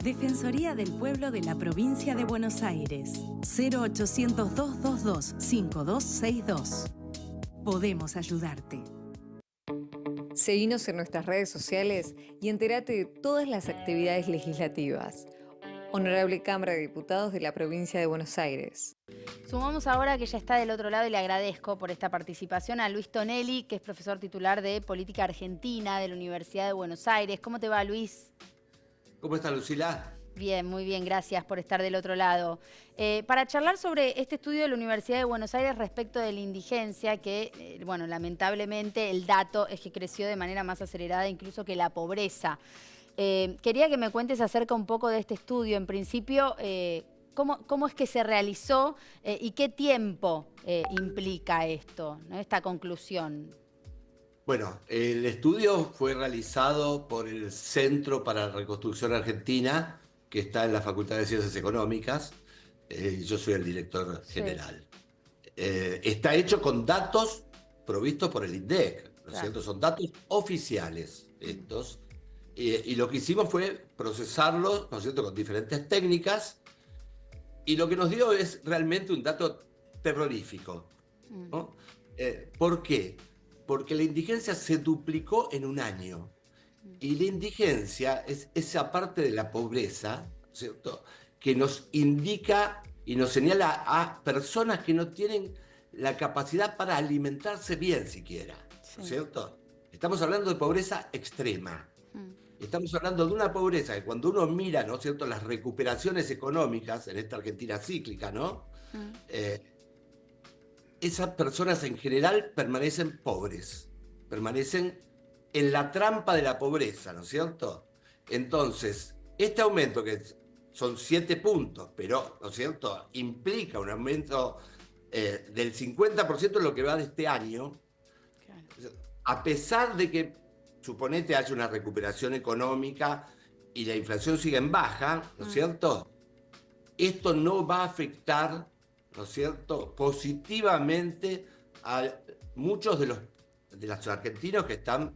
Defensoría del Pueblo de la Provincia de Buenos Aires. 0800-222-5262. Podemos ayudarte. Seguinos en nuestras redes sociales y entérate de todas las actividades legislativas. Honorable Cámara de Diputados de la Provincia de Buenos Aires. Sumamos ahora, que ya está del otro lado, y le agradezco por esta participación, a Luis Tonelli, que es profesor titular de Política Argentina de la Universidad de Buenos Aires. ¿Cómo te va, Luis? ¿Cómo está, Lucila? Bien, muy bien, gracias por estar del otro lado. Para charlar sobre este estudio de la Universidad de Buenos Aires respecto de la indigencia, que, bueno, lamentablemente el dato es que creció de manera más acelerada incluso que la pobreza. Quería que me cuentes acerca un poco de este estudio. En principio, ¿cómo es que se realizó y qué tiempo implica esto, ¿no? Esta conclusión? Bueno, el estudio fue realizado por el Centro para la Reconstrucción Argentina, que está en la Facultad de Ciencias Económicas. Yo soy el director general. Está hecho con datos provistos por el INDEC, ¿no es cierto? Son datos oficiales estos. Y lo que hicimos fue procesarlos, ¿no es cierto?, con diferentes técnicas. Y lo que nos dio es realmente un dato terrorífico, ¿no? ¿Por qué? Porque la indigencia se duplicó en un año. Y la indigencia es esa parte de la pobreza, ¿cierto?, que nos indica y nos señala a personas que no tienen la capacidad para alimentarse bien siquiera, ¿no es cierto? Estamos hablando de pobreza extrema. Estamos hablando de una pobreza que cuando uno mira, ¿no es cierto?, las recuperaciones económicas en esta Argentina cíclica, ¿no? Esas personas en general permanecen pobres, permanecen en la trampa de la pobreza, ¿no es cierto? Entonces, este aumento, que son 7 puntos, pero, ¿no es cierto?, implica un aumento del 50% en lo que va de este año, a pesar de que, suponete, haya una recuperación económica y la inflación siga en baja, ¿no es cierto?, esto no va a afectar, ¿no es cierto?, positivamente a muchos de los argentinos que están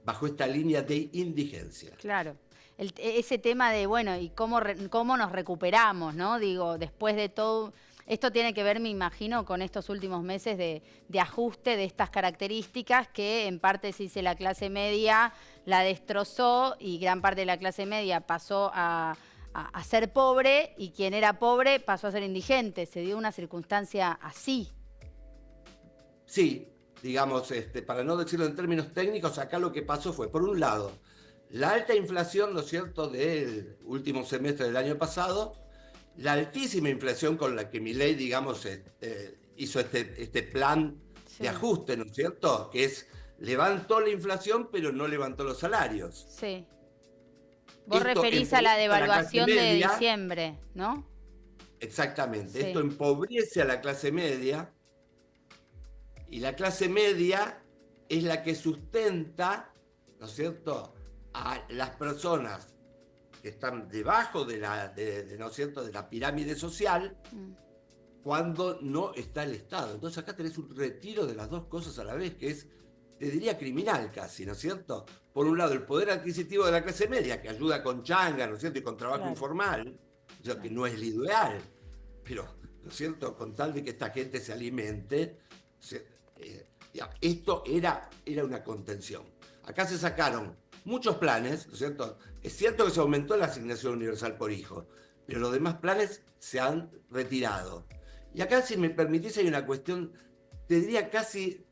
bajo esta línea de indigencia. Claro. Ese tema de, bueno, y cómo nos recuperamos, ¿no? Digo, después de todo, esto tiene que ver, me imagino, con estos últimos meses de ajuste de estas características que en parte se dice la clase media la destrozó y gran parte de la clase media pasó a ser pobre y quien era pobre pasó a ser indigente. Se dio una circunstancia así. Sí, digamos, para no decirlo en términos técnicos, acá lo que pasó fue, por un lado, la alta inflación, ¿no es cierto?, del último semestre del año pasado, la altísima inflación con la que Milei, digamos, hizo este plan de ajuste, ¿no es cierto?, que es, levantó la inflación pero no levantó los salarios. Sí. Vos referís a la devaluación de diciembre, ¿no? Exactamente. Sí. Esto empobrece a la clase media, y la clase media es la que sustenta, ¿no es cierto?, a las personas que están debajo ¿no es cierto?, de la pirámide social, cuando no está el Estado. Entonces acá tenés un retiro de las dos cosas a la vez, que es, te diría, criminal casi, ¿no es cierto? Por un lado, el poder adquisitivo de la clase media, que ayuda con changa, ¿no es cierto?, y con trabajo informal, o sea, que no es lo ideal, pero, ¿no es cierto?, con tal de que esta gente se alimente, esto era una contención. Acá se sacaron muchos planes, ¿no es cierto? Es cierto que se aumentó la asignación universal por hijo, pero los demás planes se han retirado. Y acá, si me permitís, hay una cuestión, te diría casi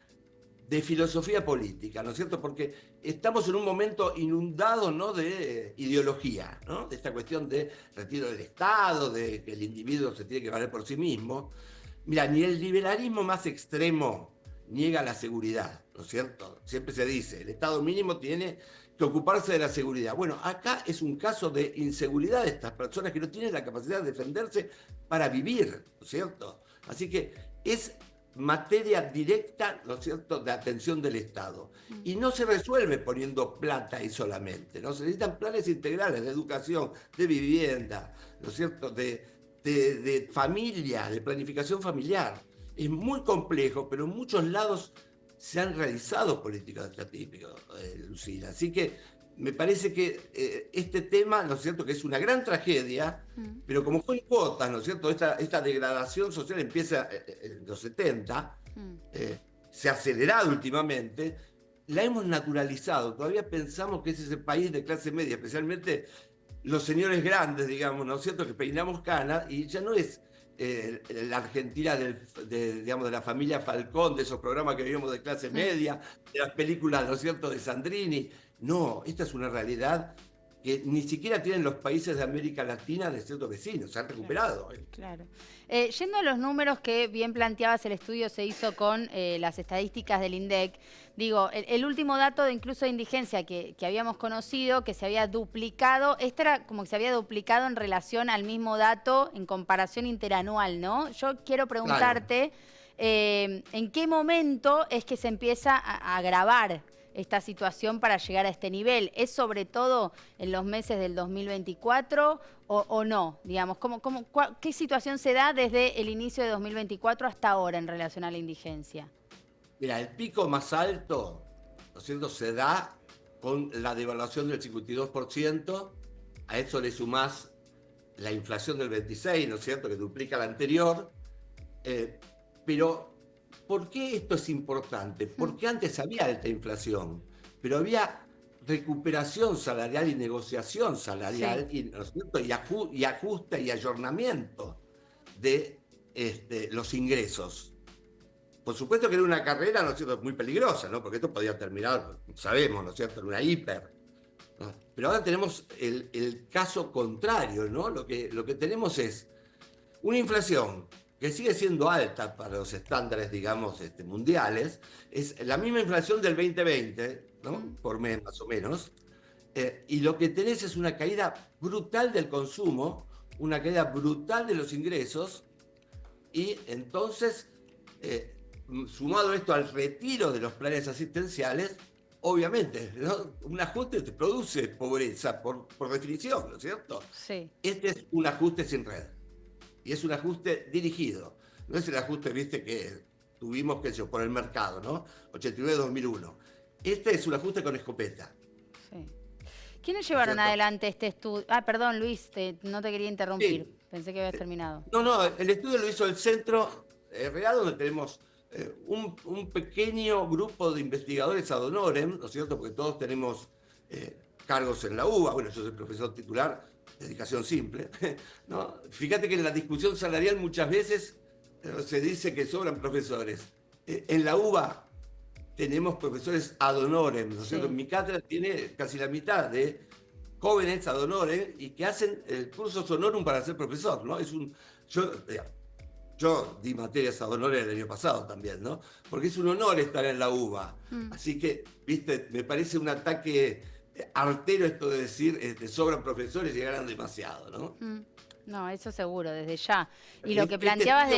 de filosofía política, ¿no es cierto? Porque estamos en un momento inundado, ¿no?, de ideología, ¿no?, de esta cuestión de retiro del Estado, de que el individuo se tiene que valer por sí mismo. Mira, ni el liberalismo más extremo niega la seguridad, ¿no es cierto? Siempre se dice, el Estado mínimo tiene que ocuparse de la seguridad. Bueno, acá es un caso de inseguridad de estas personas que no tienen la capacidad de defenderse para vivir, ¿no es cierto? Así que es materia directa, ¿no es cierto?, de atención del Estado. Y no se resuelve poniendo plata ahí solamente, ¿no? Se necesitan planes integrales de educación, de vivienda, ¿no es cierto?, de familia, de planificación familiar. Es muy complejo, pero en muchos lados se han realizado políticas de este tipo, Lucila. Así que me parece que este tema, ¿no es cierto?, que es una gran tragedia, pero como fue en cuotas, ¿no es cierto?, esta degradación social empieza en los 70, se ha acelerado últimamente, la hemos naturalizado, todavía pensamos que es ese país de clase media, especialmente los señores grandes, digamos, ¿no es cierto?, que peinamos canas, y ya no es la Argentina digamos, de la familia Falcón, de esos programas que vivimos de clase media, de las películas, ¿no es cierto?, de Sandrini. No, esta es una realidad que ni siquiera tienen los países de América Latina de ciertos vecinos, se han recuperado. Claro. Yendo a los números que bien planteabas, el estudio se hizo con las estadísticas del INDEC. Digo, el último dato de incluso de indigencia que habíamos conocido, que se había duplicado, este era como que se había duplicado en relación al mismo dato en comparación interanual, ¿no? Yo quiero preguntarte, ¿en qué momento es que se empieza a agravar esta situación para llegar a este nivel? ¿Es sobre todo en los meses del 2024 o no? Digamos, ¿qué situación se da desde el inicio de 2024 hasta ahora en relación a la indigencia? Mira, el pico más alto, ¿no es cierto?, se da con la devaluación del 52%, a eso le sumás la inflación del 26%, ¿no es cierto?, que duplica la anterior, pero ¿por qué esto es importante? Porque antes había alta inflación, pero había recuperación salarial y negociación salarial, ¿no es cierto?, y ajuste y ayornamiento de los ingresos. Por supuesto que era una carrera, ¿no es cierto?, muy peligrosa, ¿no?, porque esto podía terminar, sabemos, ¿no es cierto?, en una hiper, ¿no? Pero ahora tenemos el caso contrario, ¿no? Lo que tenemos es una inflación que sigue siendo alta para los estándares, digamos, mundiales, es la misma inflación del 2020, ¿no?, por mes más o menos, y lo que tenés es una caída brutal del consumo, una caída brutal de los ingresos, y entonces, sumado esto al retiro de los planes asistenciales, obviamente, ¿no?, un ajuste te produce pobreza por definición, ¿no es cierto? Sí. Este es un ajuste sin red. Y es un ajuste dirigido. No es el ajuste, viste, que tuvimos, qué sé yo, por el mercado, ¿no? 89-2001. Este es un ajuste con escopeta. Sí. ¿Quiénes llevaron adelante este estudio? Ah, perdón, Luis, no te quería interrumpir. Sí. Pensé que habías terminado. No, el estudio lo hizo el Centro Real, donde tenemos un pequeño grupo de investigadores ad honorem, ¿no es cierto?, porque todos tenemos cargos en la UBA. Bueno, yo soy profesor titular, dedicación simple, ¿no? Fíjate que en la discusión salarial muchas veces se dice que sobran profesores. En la UBA tenemos profesores ad honorem, ¿no es cierto? En mi cátedra tiene casi la mitad de jóvenes ad honorem y que hacen el curso honorum para ser profesor, ¿no? Yo di materias ad honorem el año pasado también, ¿no? Porque es un honor estar en la UBA. Así que, viste, me parece un ataque artero esto de decir sobran profesores, llegarán demasiado, ¿no? No, eso seguro, desde ya. Y lo que planteabas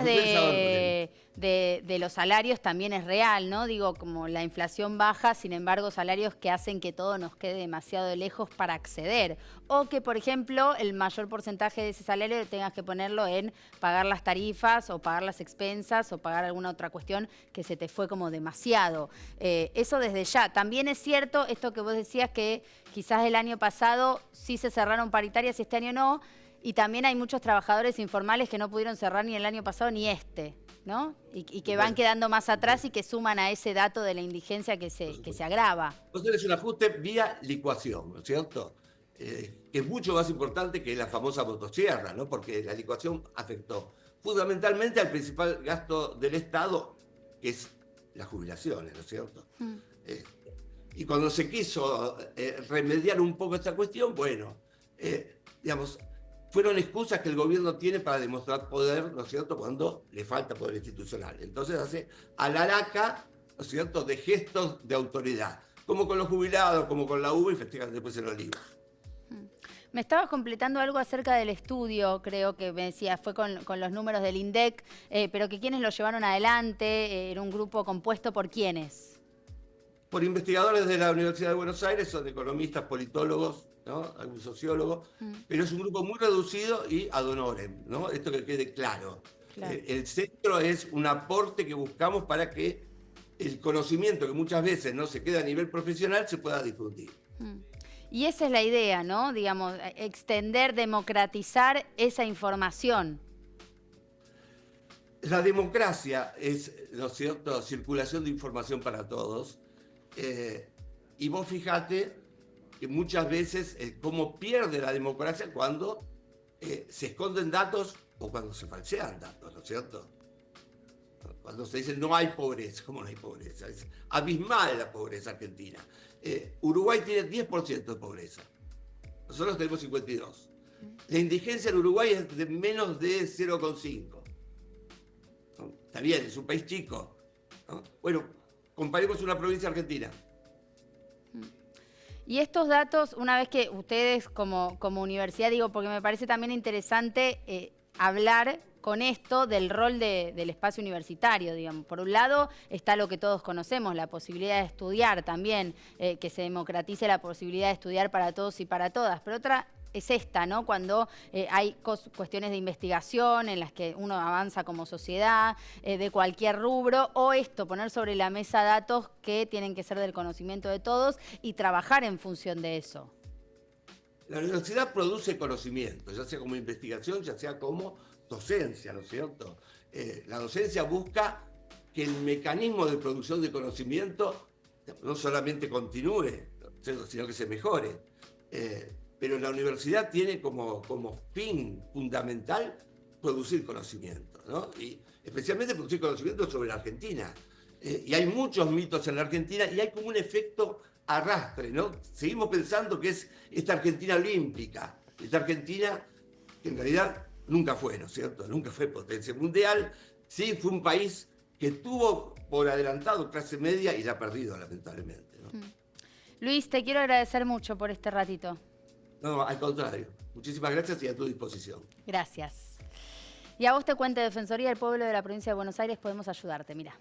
de los salarios también es real, ¿no? Digo, como la inflación baja, sin embargo, salarios que hacen que todo nos quede demasiado lejos para acceder. O que, por ejemplo, el mayor porcentaje de ese salario tengas que ponerlo en pagar las tarifas o pagar las expensas o pagar alguna otra cuestión que se te fue como demasiado. Eso desde ya. También es cierto esto que vos decías, que quizás el año pasado sí se cerraron paritarias y este año no. Y también hay muchos trabajadores informales que no pudieron cerrar ni el año pasado ni este, ¿no? Y que van quedando más atrás y que suman a ese dato de la indigencia que se agrava. Entonces es un ajuste vía licuación, ¿no es cierto? Que es mucho más importante que la famosa motosierra, ¿no? Porque la licuación afectó fundamentalmente al principal gasto del Estado, que es las jubilaciones, ¿no es cierto? Y cuando se quiso remediar un poco esta cuestión, bueno, digamos, fueron excusas que el gobierno tiene para demostrar poder, ¿no es cierto?, cuando le falta poder institucional. Entonces hace alaraca, ¿no es cierto?, de gestos de autoridad, como con los jubilados, como con la UBA, y festejan después en Olivos. Me estabas completando algo acerca del estudio, creo que me decías, fue con los números del INDEC, pero que quiénes lo llevaron adelante, era un grupo compuesto por quiénes. Por investigadores de la Universidad de Buenos Aires, son economistas, politólogos, ¿no?, algún sociólogo, pero es un grupo muy reducido y ad honorem, ¿no? Esto que quede claro. El centro es un aporte que buscamos para que el conocimiento que muchas veces no se queda a nivel profesional se pueda difundir. Y esa es la idea, ¿no? Digamos, extender, democratizar esa información. La democracia es, ¿no es cierto?, circulación de información para todos. Y vos fijate que muchas veces cómo pierde la democracia cuando se esconden datos o cuando se falsean datos, ¿no es cierto? Cuando se dice no hay pobreza, ¿cómo no hay pobreza? Es abismal la pobreza argentina. Uruguay tiene 10% de pobreza. Nosotros tenemos 52%. La indigencia en Uruguay es de menos de 0,5%. ¿No? Está bien, es un país chico, ¿no? Bueno, comparemos una provincia argentina. Y estos datos, una vez que ustedes como universidad, digo, porque me parece también interesante hablar con esto del rol del espacio universitario, digamos. Por un lado está lo que todos conocemos, la posibilidad de estudiar también, que se democratice la posibilidad de estudiar para todos y para todas. Pero otra es esta, ¿no? Cuando hay cuestiones de investigación en las que uno avanza como sociedad, de cualquier rubro, o esto, poner sobre la mesa datos que tienen que ser del conocimiento de todos y trabajar en función de eso. La universidad produce conocimiento, ya sea como investigación, ya sea como docencia, ¿no es cierto? La docencia busca que el mecanismo de producción de conocimiento no solamente continúe, sino que se mejore. Pero la universidad tiene como fin fundamental producir conocimiento, ¿no? Y especialmente producir conocimiento sobre la Argentina. Y hay muchos mitos en la Argentina y hay como un efecto arrastre, ¿no? Seguimos pensando que es esta Argentina olímpica, esta Argentina que en realidad nunca fue, ¿no es cierto? Nunca fue potencia mundial, sí fue un país que tuvo por adelantado clase media y la ha perdido lamentablemente, ¿no? Luis, te quiero agradecer mucho por este ratito. No, al contrario. Muchísimas gracias y a tu disposición. Gracias. Y a vos te cuenta Defensoría del Pueblo de la Provincia de Buenos Aires, podemos ayudarte, mira.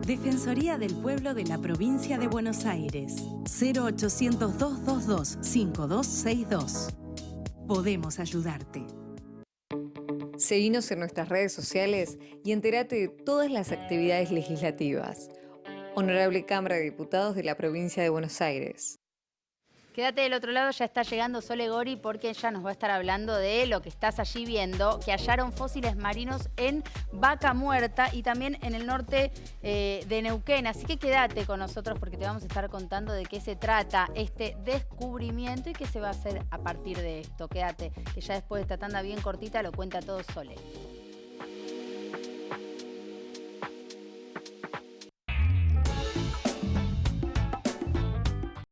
Defensoría del Pueblo de la Provincia de Buenos Aires. 0800-222-5262. Podemos ayudarte. Seguinos en nuestras redes sociales y entérate de todas las actividades legislativas. Honorable Cámara de Diputados de la Provincia de Buenos Aires. Quédate del otro lado, ya está llegando Sole Gori porque ella nos va a estar hablando de lo que estás allí viendo, que hallaron fósiles marinos en Vaca Muerta y también en el norte de Neuquén. Así que quédate con nosotros porque te vamos a estar contando de qué se trata este descubrimiento y qué se va a hacer a partir de esto. Quédate, que ya después de esta tanda bien cortita lo cuenta todo Sole.